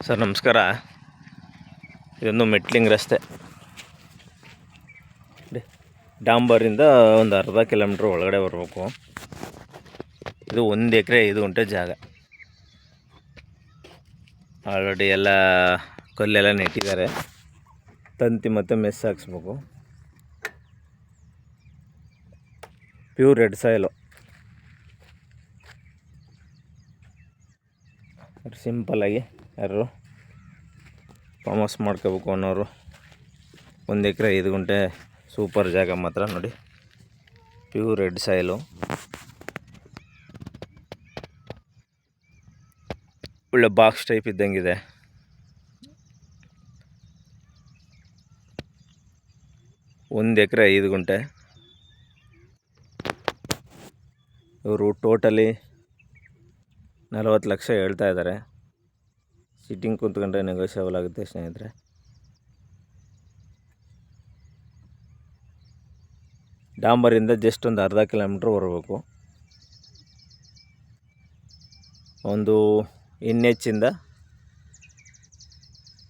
Sir ನಮಸ್ಕಾರ. ಇದೊಂದು metalling ರಸ್ತೆ. ಡಾಂಬರಿಂದ ಒಂದು ಅರ್ಧ ಕಿಲೋಮೀಟ್ರ್ ಒಳಗಡೆ ಬರಬೇಕು. ಇದು 1 ಎಕರೆ 5 ಗುಂಟೆ ಜಾಗ. ಆಲ್ರೆಡಿ ಎಲ್ಲ ಕಲ್ಲೆಲ್ಲ ನೆಟ್ಟಿದ್ದಾರೆ. ತಂತಿ ಮತ್ತು ಮೆಸ್ ಹಾಕ್ಸ್ಬೇಕು. Pure red soil. ಸಿಂಪಲ್ಲಾಗಿ ಯಾರು ಫಾರ್ಮ್ ಹೌಸ್ ಮಾಡ್ಕೋಬೇಕು ಅನ್ನೋರು 1 ಎಕರೆ 5 ಗುಂಟೆ ಸೂಪರ್ ಜಾಗ ಮಾತ್ರ ನೋಡಿ. ಪ್ಯೂರ್ ರೆಡ್ ಸಾಯಿಲು, ಒಳ್ಳೆ ಬಾಕ್ಸ್ ಟೈಪ್ ಇದ್ದಂಗಿದೆ. ಒಂದು ಎಕರೆ 5 ಗುಂಟೆ. ಇವರು ಟೋಟಲಿ 40 ಲಕ್ಷ ಹೇಳ್ತಾ ಇದ್ದಾರೆ. ಸಿಟ್ಟಿಂಗ್ ಕೂತ್ಕೊಂಡ್ರೆ ನೆಗೋಷಿಯಬಲ್ ಆಗುತ್ತೆ ಸ್ನೇಹಿತರೆ. ಡಾಂಬರಿಂದ ಜಸ್ಟ್ ಒಂದು ಅರ್ಧ ಕಿಲೋಮೀಟ್ರ್ ಬರಬೇಕು. ಒಂದು NH ಇಂದ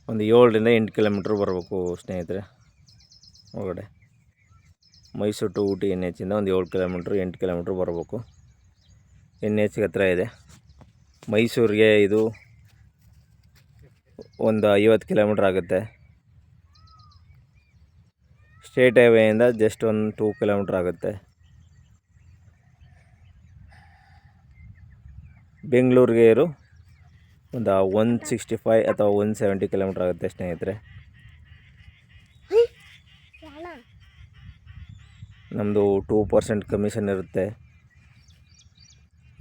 ಒಂದು 7ರಿಂದ 8 ಕಿಲೋಮೀಟ್ರ್ ಬರಬೇಕು ಸ್ನೇಹಿತರೆ ಒಳಗಡೆ. ಮೈಸೂರು ಟು ಊಟಿ NH ಇಂದ ಒಂದು 7 ಕಿಲೋಮೀಟ್ರ್ 8 ಕಿಲೋಮೀಟ್ರ್ ಬರಬೇಕು. NH ಹತ್ರ ಇದೆ. ಮೈಸೂರಿಗೆ ಇದು ಒಂದು 50 ಕಿಲೋಮೀಟ್ರ್ ಆಗುತ್ತೆ. ಸ್ಟೇಟ್ ಹೈವೇಯಿಂದ ಜಸ್ಟ್ ಒಂದು 2 ಕಿಲೋಮೀಟ್ರ್ ಆಗುತ್ತೆ. ಬೆಂಗಳೂರಿಗೆ ಇರು ಒಂದು 165 ಅಥವಾ 170 ಕಿಲೋಮೀಟ್ರ್ ಆಗುತ್ತೆ ಸ್ನೇಹಿತರೆ. ನಮ್ಮದು 2% ಕಮಿಷನ್ ಇರುತ್ತೆ.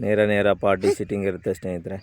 ನೇರ ಪಾರ್ಟಿ ಸಿಟ್ಟಿಂಗ್ ಇರುತ್ತೆ ಸ್ನೇಹಿತರೆ.